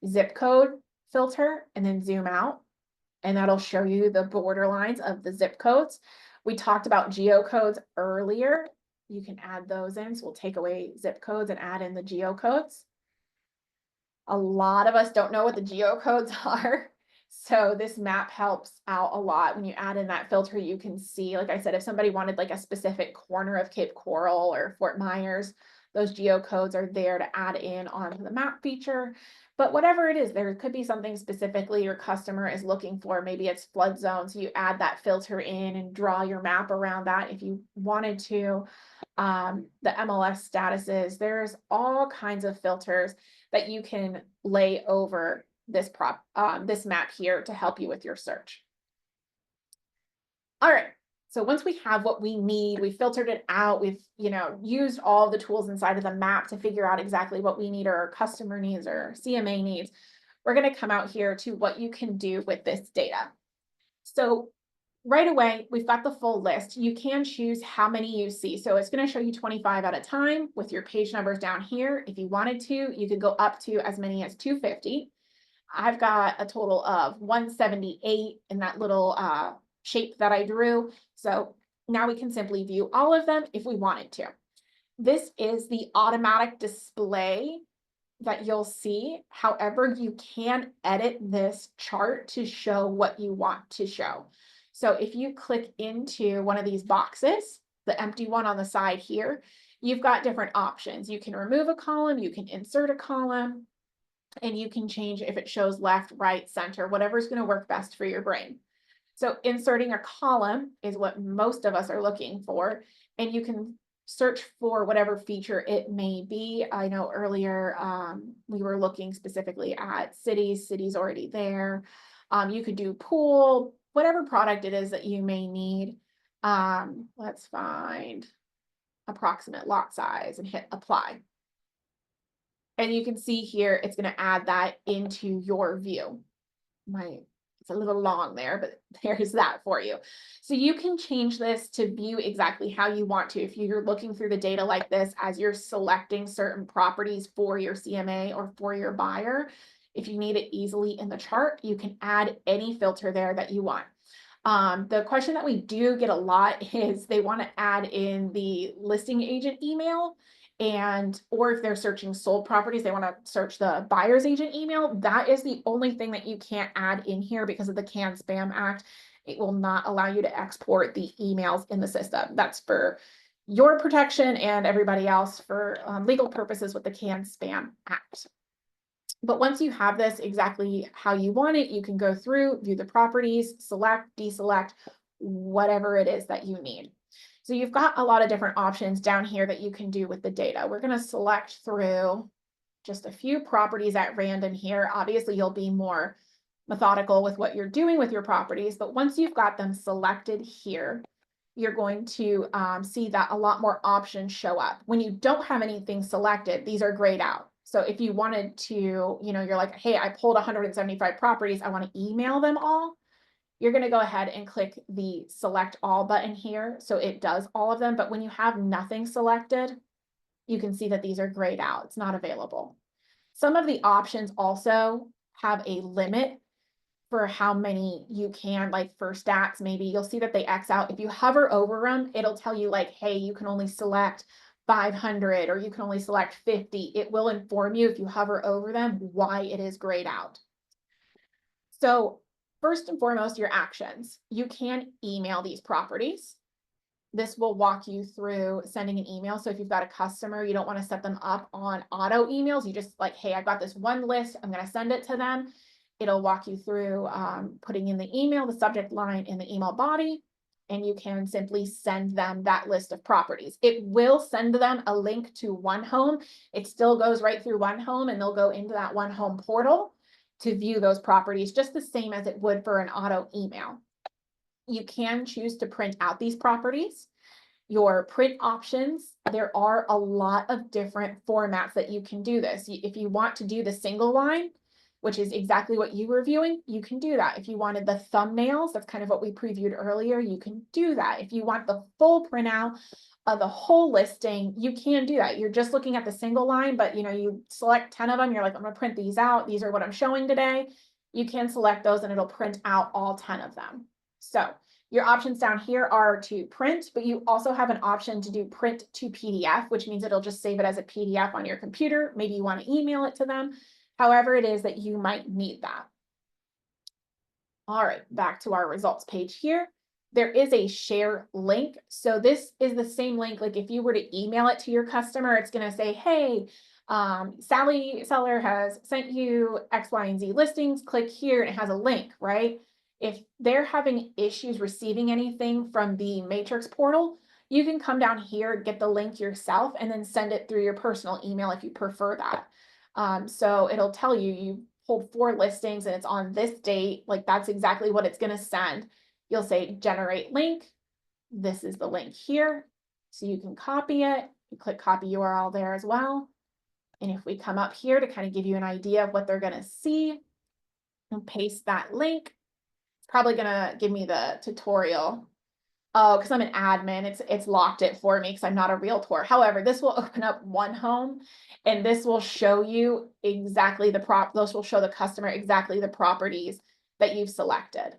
zip code filter and then zoom out, and that'll show you the border lines of the zip codes. We talked about geocodes earlier. You can add those in. So we'll take away zip codes and add in the geocodes. A lot of us don't know what the geocodes are. So this map helps out a lot. When you add in that filter, you can see, like I said, if somebody wanted like a specific corner of Cape Coral or Fort Myers, those geocodes are there to add in onto the map feature. But whatever it is, there could be something specifically your customer is looking for. Maybe it's flood zone. So you add that filter in and draw your map around that if you wanted to. The MLS statuses, there's all kinds of filters that you can lay over this this map here to help you with your search. All right. So once we have what we need, we filtered it out, we've, used all the tools inside of the map to figure out exactly what we need or our customer needs or CMA needs, we're going to come out here to what you can do with this data. So right away, we've got the full list. You can choose how many you see. So it's going to show you 25 at a time with your page numbers down here. If you wanted to, you could go up to as many as 250. I've got a total of 178 in that little shape that I drew. So now we can simply view all of them if we wanted to. This is the automatic display that you'll see. However, you can edit this chart to show what you want to show. So if you click into one of these boxes, the empty one on the side here, you've got different options. You can remove a column, you can insert a column, and you can change if it shows left, right, center, whatever's going to work best for your brain. So inserting a column is what most of us are looking for, and you can search for whatever feature it may be. I know earlier we were looking specifically at cities. Cities already there. You could do pool, whatever product it is that you may need. Let's find approximate lot size and hit apply. And you can see here, it's going to add that into your view. It's a little long there, but there's that for you. So you can change this to view exactly how you want to. If you're looking through the data like this, as you're selecting certain properties for your CMA or for your buyer, if you need it easily in the chart, you can add any filter there that you want. The question that we do get a lot is they want to add in the listing agent email, or if they're searching sold properties, they want to search the buyer's agent email. That is the only thing that you can't add in here because of the CAN-SPAM Act. It will not allow you to export the emails in the system. That's for your protection and everybody else for legal purposes with the CAN-SPAM Act. But once you have this exactly how you want it, you can go through, view the properties, select, deselect, whatever it is that you need. So you've got a lot of different options down here that you can do with the data. We're going to select through just a few properties at random here. Obviously, you'll be more methodical with what you're doing with your properties, but once you've got them selected here, you're going to see that a lot more options show up. When you don't have anything selected, these are grayed out. So if you wanted to, you're like, hey, I pulled 175 properties, I want to email them all. You're going to go ahead and click the select all button here. So it does all of them. But when you have nothing selected, you can see that these are grayed out. It's not available. Some of the options also have a limit for how many you can, like for stats, maybe you'll see that they X out. If you hover over them, it'll tell you like, hey, you can only select 500 or you can only select 50. It will inform you if you hover over them why it is grayed out. So first and foremost, your actions. You can email these properties. This will walk you through sending an email. So if you've got a customer, you don't want to set them up on auto emails. You just like, hey, I've got this one list. I'm going to send it to them. It'll walk you through putting in the email, the subject line in the email body, and you can simply send them that list of properties. It will send them a link to One Home. It still goes right through One Home, and they'll go into that One Home portal to view those properties, just the same as it would for an auto email. You can choose to print out these properties. Your print options, there are a lot of different formats that you can do this. If you want to do the single line, which is exactly what you were viewing, you can do that. If you wanted the thumbnails, that's kind of what we previewed earlier, you can do that. If you want the full printout of the whole listing, you can do that. You're just looking at the single line, but you select 10 of them. You're like, I'm going to print these out. These are what I'm showing today. You can select those and it'll print out all 10 of them. So your options down here are to print, but you also have an option to do print to PDF, which means it'll just save it as a PDF on your computer. Maybe you want to email it to them. However it is that you might need that. All right, back to our results page here. There is a share link. So this is the same link. Like if you were to email it to your customer, it's going to say, hey, Sally Seller has sent you X, Y, and Z listings. Click here and it has a link, right? If they're having issues receiving anything from the Matrix portal, you can come down here, get the link yourself, and then send it through your personal email if you prefer that. So it'll tell you, you pulled 4 listings and it's on this date, like that's exactly what it's going to send. You'll say generate link. This is the link here. So you can copy it. You click copy URL there as well. And if we come up here to kind of give you an idea of what they're going to see and paste that link, it's probably going to give me the tutorial. Oh, because I'm an admin, it's locked it for me because I'm not a realtor. However, this will open up One Home and this will show you exactly this will show the customer exactly the properties that you've selected.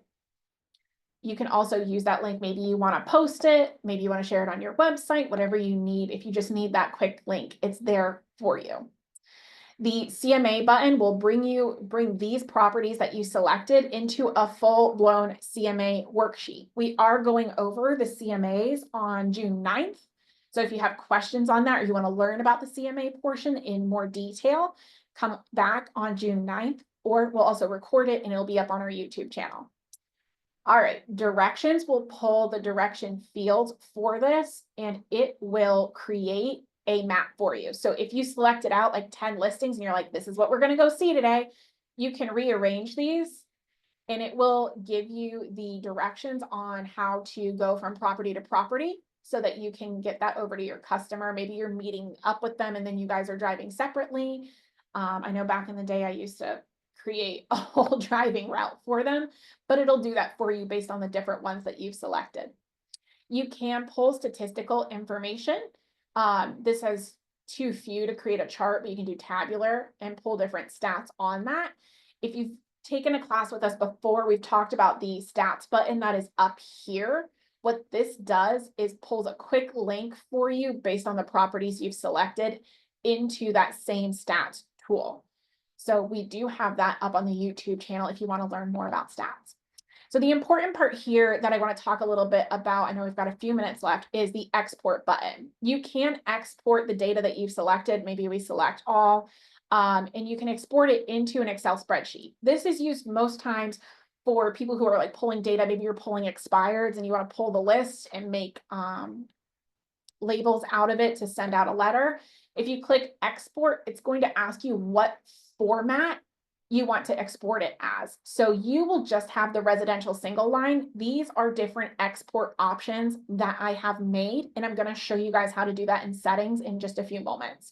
You can also use that link. Maybe you want to post it. Maybe you want to share it on your website, whatever you need. If you just need that quick link, it's there for you. The CMA button will bring these properties that you selected into a full-blown CMA worksheet. We are going over the CMAs on June 9th. So if you have questions on that or you want to learn about the CMA portion in more detail, come back on June 9th, or we'll also record it and it'll be up on our YouTube channel. All right, directions will pull the direction field for this and it will create a map for you. So if you selected out like 10 listings and you're like, this is what we're going to go see today, you can rearrange these and it will give you the directions on how to go from property to property so that you can get that over to your customer. Maybe you're meeting up with them and then you guys are driving separately. I know back in the day, I used to create a whole driving route for them, but it'll do that for you based on the different ones that you've selected. You can pull statistical information. This has too few to create a chart, but you can do tabular and pull different stats on that. If you've taken a class with us before, we've talked about the stats button that is up here. What this does is pulls a quick link for you based on the properties you've selected into that same stats tool. So we do have that up on the YouTube channel if you want to learn more about stats. So the important part here that I want to talk a little bit about, I know we've got a few minutes left, is the export button. You can export the data that you've selected. Maybe we select all, and you can export it into an Excel spreadsheet. This is used most times for people who are like pulling data. Maybe you're pulling expireds and you want to pull the list and make labels out of it to send out a letter. If you click export, it's going to ask you what format you want to export it as. So you will just have the residential single line. These are different export options that I have made, and I'm going to show you guys how to do that in settings in just a few moments.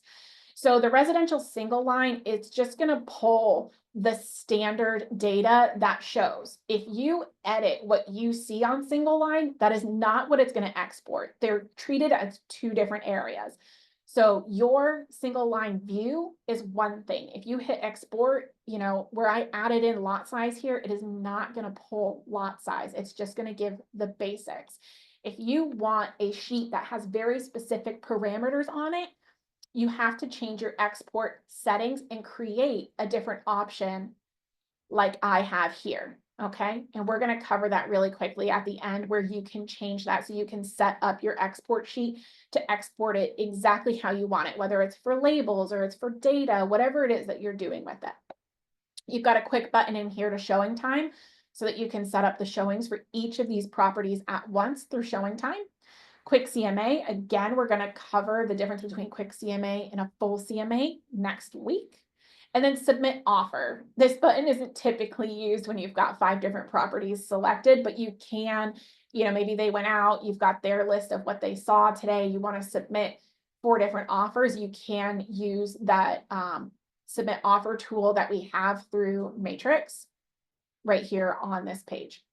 So the residential single line, it's just going to pull the standard data that shows. If you edit what you see on single line, that is not what it's going to export. They're treated as 2 different areas. So your single line view is one thing. If you hit export, where I added in lot size here, it is not going to pull lot size. It's just going to give the basics. If you want a sheet that has very specific parameters on it, you have to change your export settings and create a different option like I have here. Okay, and we're going to cover that really quickly at the end where you can change that so you can set up your export sheet to export it exactly how you want it, whether it's for labels or it's for data, whatever it is that you're doing with it. You've got a quick button in here to showing time so that you can set up the showings for each of these properties at once through showing time. Quick CMA, again, we're going to cover the difference between quick CMA and a full CMA next week. And then submit offer. This button isn't typically used when you've got 5 different properties selected, but you can, maybe they went out, you've got their list of what they saw today, you want to submit 4 different offers, you can use that submit offer tool that we have through Matrix right here on this page.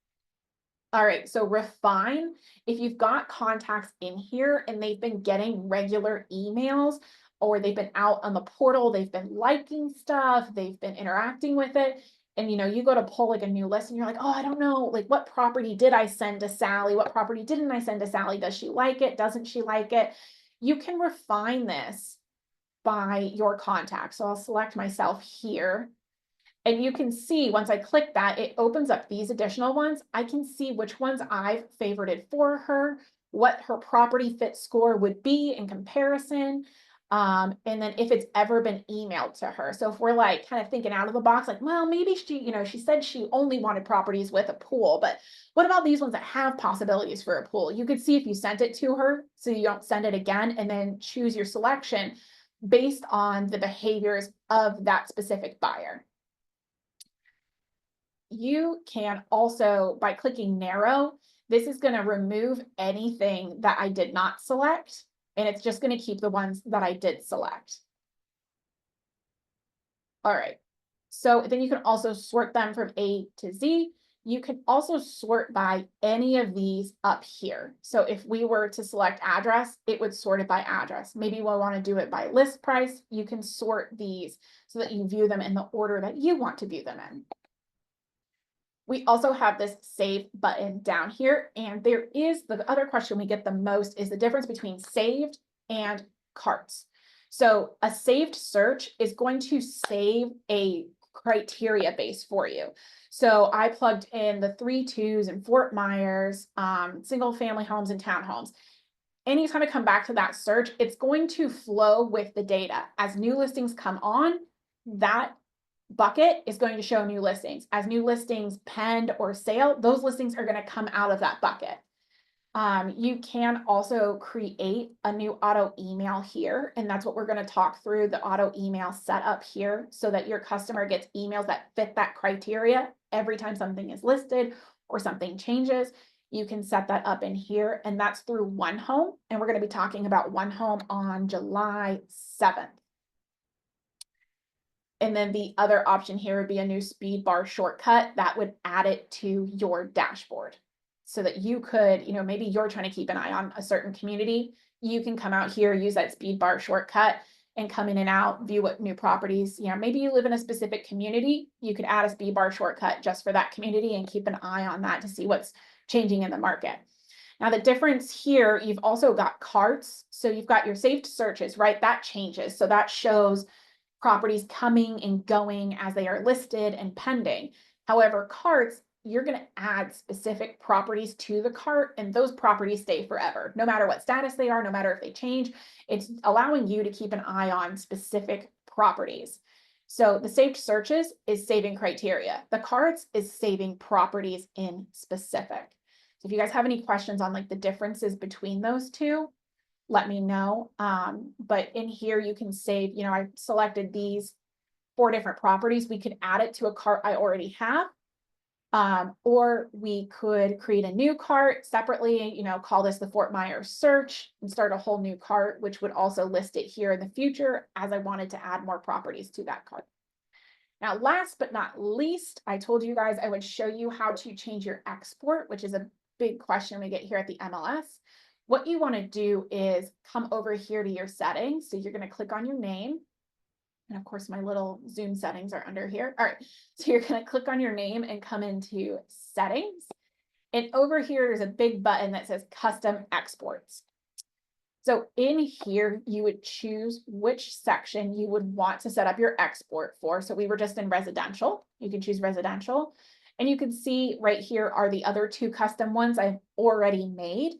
All right, so refine. If you've got contacts in here and they've been getting regular emails or they've been out on the portal, they've been liking stuff, they've been interacting with it, and you go to pull like a new list and you're like, oh, I don't know, like what property did I send to Sally? What property didn't I send to Sally? Does she like it? Doesn't she like it? You can refine this by your contact. So I'll select myself here. And you can see once I click that, it opens up these additional ones. I can see which ones I've favorited for her, what her property fit score would be in comparison. And then if it's ever been emailed to her. So if we're like kind of thinking out of the box, like, well, maybe she said she only wanted properties with a pool, but what about these ones that have possibilities for a pool? You could see if you sent it to her so you don't send it again, and then choose your selection based on the behaviors of that specific buyer. You can also, by clicking narrow, this is going to remove anything that I did not select, and it's just going to keep the ones that I did select. All right, so then you can also sort them from A to Z. You can also sort by any of these up here. So if we were to select address, it would sort it by address. Maybe we'll want to do it by list price. You can sort these so that you view them in the order that you want to view them in. We also have this save button down here, and there is the other question we get the most is the difference between saved and carts. So a saved search is going to save a criteria base for you. So I plugged in the 3-2s in Fort Myers, single family homes and townhomes. Anytime I come back to that search, it's going to flow with the data. As new listings come on, that bucket is going to show new listings. As new listings penned or sale, those listings are going to come out of that bucket. You can also create a new auto email here, and that's what we're going to talk through, the auto email setup here, so that your customer gets emails that fit that criteria every time something is listed or something changes. You can set that up in here, and that's through One Home, and we're going to be talking about One Home on July 7th. And then the other option here would be a new speed bar shortcut that would add it to your dashboard so that you could, maybe you're trying to keep an eye on a certain community. You can come out here, use that speed bar shortcut and come in and out, view what new properties, maybe you live in a specific community. You could add a speed bar shortcut just for that community and keep an eye on that to see what's changing in the market. Now the difference here, you've also got carts. So you've got your saved searches, right? That changes. So that shows properties coming and going as they are listed and pending. However, carts, you're going to add specific properties to the cart, and those properties stay forever, no matter what status they are, no matter if they change. It's allowing you to keep an eye on specific properties. So the saved searches is saving criteria. The carts is saving properties in specific. So if you guys have any questions on like the differences between those two, let me know. But in here you can save, I selected these 4 different properties. We could add it to a cart I already have. Or we could create a new cart separately, call this the Fort Myers search and start a whole new cart, which would also list it here in the future as I wanted to add more properties to that cart. Now, last but not least, I told you guys I would show you how to change your export, which is a big question we get here at the MLS. What you want to do is come over here to your settings. So you're going to click on your name. And of course, my little Zoom settings are under here. All right. So you're going to click on your name and come into settings. And over here, there's a big button that says custom exports. So in here, you would choose which section you would want to set up your export for. So we were just in residential. You can choose residential. And you can see right here are the other two custom ones I've already made.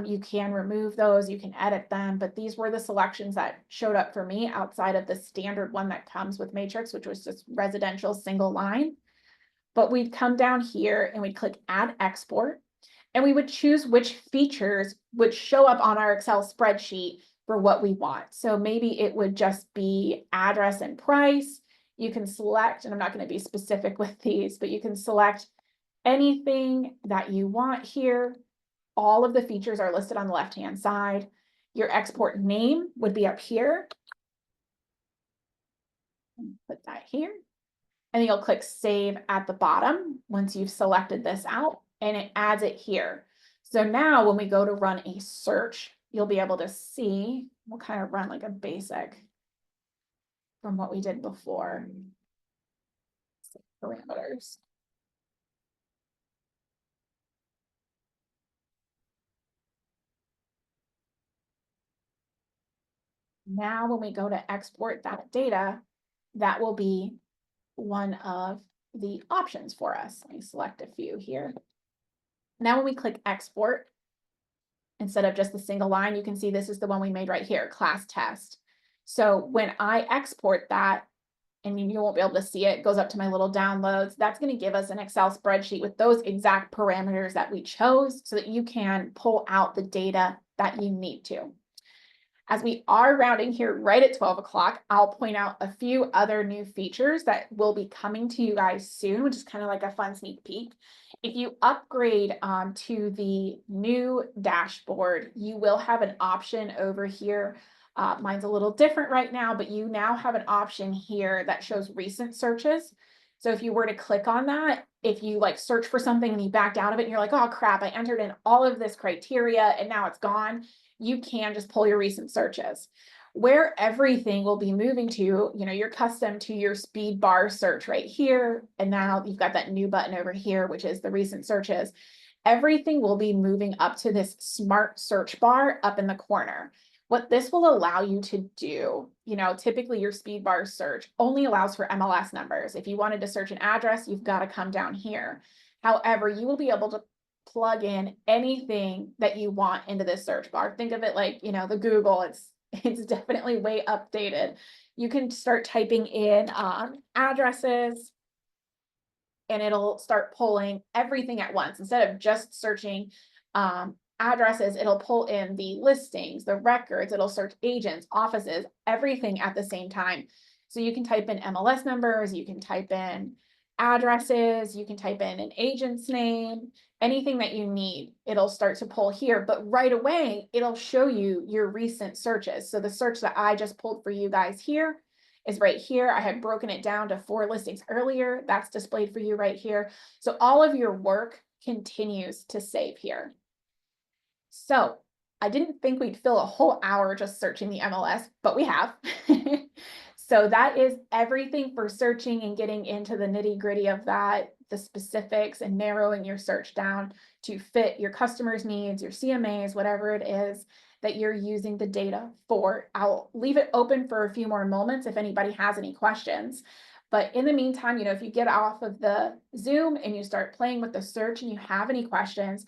You can remove those, you can edit them, but these were the selections that showed up for me outside of the standard one that comes with Matrix, which was just residential single line. But we'd come down here and we'd click Add Export, and we would choose which features would show up on our Excel spreadsheet for what we want. So maybe it would just be address and price. You can select, and I'm not going to be specific with these, but you can select anything that you want here. All of the features are listed on the left-hand side. Your export name would be up here. Put that here. And then you'll click Save at the bottom once you've selected this out, and it adds it here. So now when we go to run a search, you'll be able to see, we'll kind of run like a basic from what we did before. Parameters. Now, when we go to export that data, that will be one of the options for us. Let me select a few here. Now, when we click export, instead of just the single line, you can see this is the one we made right here, class test. So when I export that, and you won't be able to see it, goes up to my little downloads, that's going to give us an Excel spreadsheet with those exact parameters that we chose so that you can pull out the data that you need to. As we are rounding here right at 12 o'clock, I'll point out a few other new features that will be coming to you guys soon, which is kind of like a fun sneak peek. If you upgrade to the new dashboard, you will have an option over here. Mine's a little different right now, but you now have an option here that shows recent searches. So if you were to click on that, if you like search for something and you backed out of it and you're like, oh crap, I entered in all of this criteria and now it's gone, you can just pull your recent searches. Where everything will be moving to, you know, you're custom to your speed bar search right here. And now you've got that new button over here, which is the recent searches. Everything will be moving up to this smart search bar up in the corner. What this will allow you to do, you know, typically your speed bar search only allows for MLS numbers. If you wanted to search an address, you've got to come down here. However, you will be able to plug in anything that you want into this search bar. Think of it like, you know, the Google, it's definitely way updated. You can start typing in addresses and it'll start pulling everything at once. Instead of just searching addresses, it'll pull in the listings, the records, it'll search agents, offices, everything at the same time. So you can type in MLS numbers, you can type in addresses, you can type in an agent's name, anything that you need, it'll start to pull here, but right away, it'll show you your recent searches. So the search that I just pulled for you guys here is right here. I had broken it down to 4 listings earlier. That's displayed for you right here. So all of your work continues to save here. So I didn't think we'd fill a whole hour just searching the MLS, but we have. So that is everything for searching and getting into the nitty-gritty of that, the specifics and narrowing your search down to fit your customers' needs, your CMAs, whatever it is that you're using the data for. I'll leave it open for a few more moments if anybody has any questions. But in the meantime, you know, if you get off of the Zoom and you start playing with the search and you have any questions,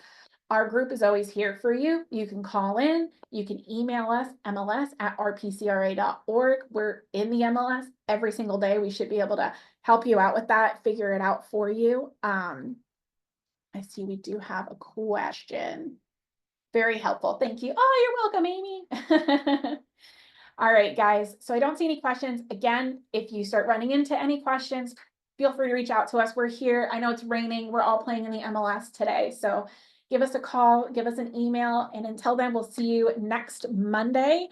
our group is always here for you. You can call in, you can email us, mls@rpcra.org. We're in the MLS every single day. We should be able to help you out with that, figure it out for you. I see we do have a question. Very helpful. Thank you. Oh, you're welcome, Amy. All right, guys. So I don't see any questions. Again, if you start running into any questions, feel free to reach out to us. We're here. I know it's raining. We're all playing in the MLS today. So give us a call, give us an email, and until then, we'll see you next Monday